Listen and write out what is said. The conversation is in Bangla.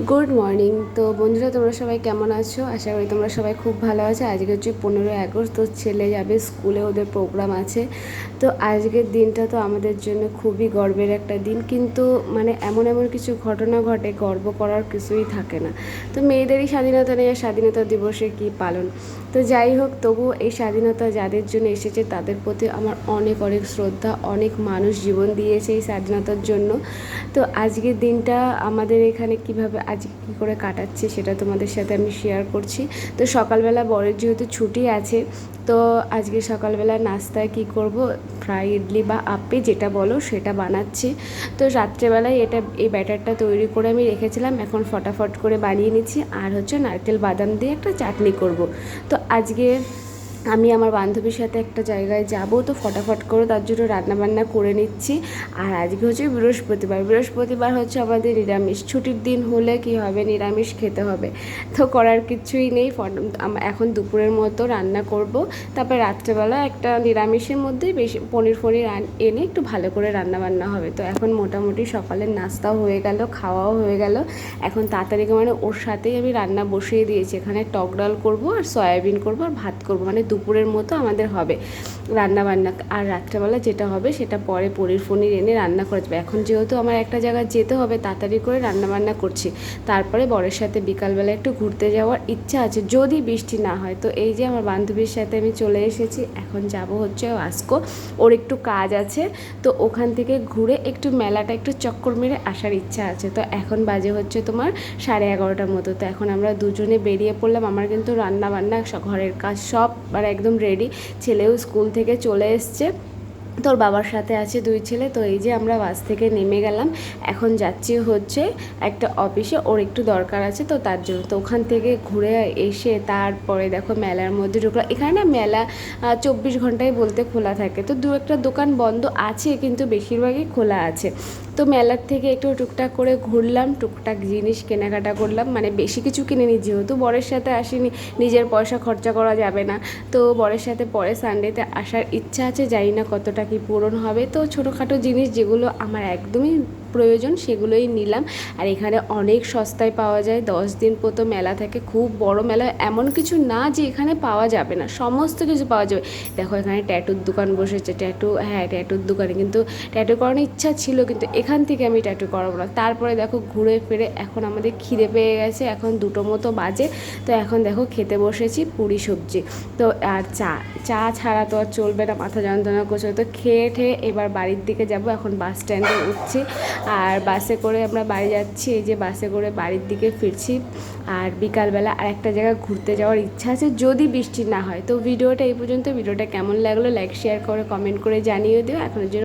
Good morning. তো বন্ধুরা, তোমরা সবাই কেমন আছো? আশা করি তোমরা সবাই খুব ভালো আছো। আজকে হচ্ছে 15ই আগস্ট, তো ছেলে যাবে স্কুলে, ওদের প্রোগ্রাম আছে। তো আজকের দিনটা তো আমাদের জন্য খুবই গর্বের একটা দিন, কিন্তু মানে এমন এমন কিছু ঘটনা ঘটে, গর্ব করার কিছুই থাকে না। তো মেয়েদেরই স্বাধীনতা নেই, আর স্বাধীনতা দিবসে কী পালন। তো যাই হোক, তবু এই স্বাধীনতা যাদের জন্য এসেছে তাদের প্রতি আমার অনেক অনেক শ্রদ্ধা। অনেক মানুষ জীবন দিয়েছে এই স্বাধীনতার জন্য। তো আজকের দিনটা আমাদের এখানে কিভাবে আজকে কী করে কাটাচ্ছি সেটা তোমাদের সাথে আমি শেয়ার করছি। তো সকালবেলা বরের যেহেতু ছুটি আছে, তো আজকে সকালবেলা নাস্তায় কি করব, ফ্রাই ইডলি বা আপ্পে যেটা বলো সেটা বানাচ্ছি। তো রাত্রেবেলায় এই ব্যাটারটা তৈরি করে আমি রেখেছিলাম, এখন ফটাফট করে বানিয়ে নিচ্ছি। আর হচ্ছে নারকেল বাদাম দিয়ে একটা চাটনি করব। তো আজকে আমি আমার বান্ধবীর সাথে একটা জায়গায় যাব, তো ফটাফট করে তার জন্য রান্নাবান্না করে নিচ্ছি। আর আজকে হচ্ছে বৃহস্পতিবার হচ্ছে আমাদের নিরামিষ ছুটির দিন, হলে কি হবে, নিরামিষ খেতে হবে। তো করার কিছুই নেই, এখন দুপুরের মতো রান্না করব। তারপর রাত্রেবেলা একটা নিরামিষের মধ্যেই বেশি পনির এনে একটু ভালো করে রান্নাবান্না হবে। তো এখন মোটামুটি সকালের নাস্তাও হয়ে গেল, খাওয়াও হয়ে গেল। এখন তাড়াতাড়ি মানে ওর সাথেই আমি রান্না বসিয়ে দিয়েছি। এখানে টক ডাল করব, আর সয়াবিন করব, আর ভাত করব, মানে দুপুরের মতো আমাদের হবে রান্নাবান্না। আর রাত্রেবেলা যেটা হবে সেটা পরে পনির এনে রান্না করে দেবে। এখন যেহেতু আমার একটা জায়গায় যেতে হবে, তাড়াতাড়ি করে রান্নাবান্না করছি। তারপরে বরের সাথে বিকালবেলা একটু ঘুরতে যাওয়ার ইচ্ছা আছে, যদি বৃষ্টি না হয়। তো এই যে আমার বান্ধবীর সাথে আমি চলে এসেছি, এখন যাব হচ্ছে ওয়াস্কো, ওর একটু কাজ আছে। তো ওখান থেকে ঘুরে একটু মেলাটা একটু চক্কর মেরে আসার ইচ্ছা আছে। তো এখন বাজে হচ্ছে তোমার 11:30টার মতো। তো এখন আমরা দুজনে বেরিয়ে পড়লাম। আমার কিন্তু রান্নাবান্না ঘরের কাজ সব মানে একদম রেডি। ছেলেও স্কুল থেকে চলে এসছে, তোর বাবার সাথে আছে 2 ছেলে। তো এই যে আমরা বাস থেকে নেমে গেলাম, এখন যাচ্ছি হচ্ছে একটা অফিসে, ওর একটু দরকার আছে, তো তার জন্য। তো ওখান থেকে ঘুরে এসে তারপরে দেখো মেলার মধ্যে ঢুকলাম। এখানে না মেলা 24 ঘন্টায় বলতে খোলা থাকে, তো দু একটা দোকান বন্ধ আছে, কিন্তু বেশিরভাগই খোলা আছে। তো মেলার থেকে একটু টুকটাক করে ঘুরলাম, টুকটাক জিনিস কেনাকাটা করলাম, মানে বেশি কিছু কিনিনি, যেহেতু বরের সাথে আসিনি, নিজের পয়সা খরচা করা যাবে না। তো বরের সাথে পরে সানডেতে আসার ইচ্ছা আছে, জানি না কতটা কি পূরণ হবে। তো ছোটোখাটো জিনিস যেগুলো আমার একদমই প্রয়োজন সেগুলোই নিলাম। আর এখানে অনেক সস্তায় পাওয়া যায়, 10 দিন পর্যন্ত মেলা থাকে, খুব বড় মেলা, এমন কিছু না যে এখানে পাওয়া যাবে না, সমস্ত কিছু পাওয়া যাবে। দেখো এখানে ট্যাটুর দোকান বসেছে, ট্যাটুর দোকানে কিন্তু ট্যাটু করানোর ইচ্ছা ছিল, কিন্তু এখান থেকে আমি ট্যাটু করাবো না। তারপরে দেখো ঘুরে ফিরে এখন আমাদের খিদে পেয়ে গেছে, এখন 2টো মতো বাজে। তো এখন দেখো খেতে বসেছি পুরি সবজি। তো আর চা ছাড়া তো আর চলবে না, মাথা যন্ত্রণা করছে। তো খেয়ে এবার বাড়ির দিকে যাব। এখন বাস স্ট্যান্ডে উঠছি, আর বাসে করে আমরা বাড়ি যাচ্ছি। এই যে বাসে করে বাড়ির দিকে ফিরছি। আর বিকালবেলা আর একটা জায়গায় ঘুরতে যাওয়ার ইচ্ছা আছে, যদি বৃষ্টি না হয়। তো ভিডিওটা এই পর্যন্ত। ভিডিওটা কেমন লাগলো লাইক শেয়ার করে কমেন্ট করে জানিয়ে দিও। এখনের জন্য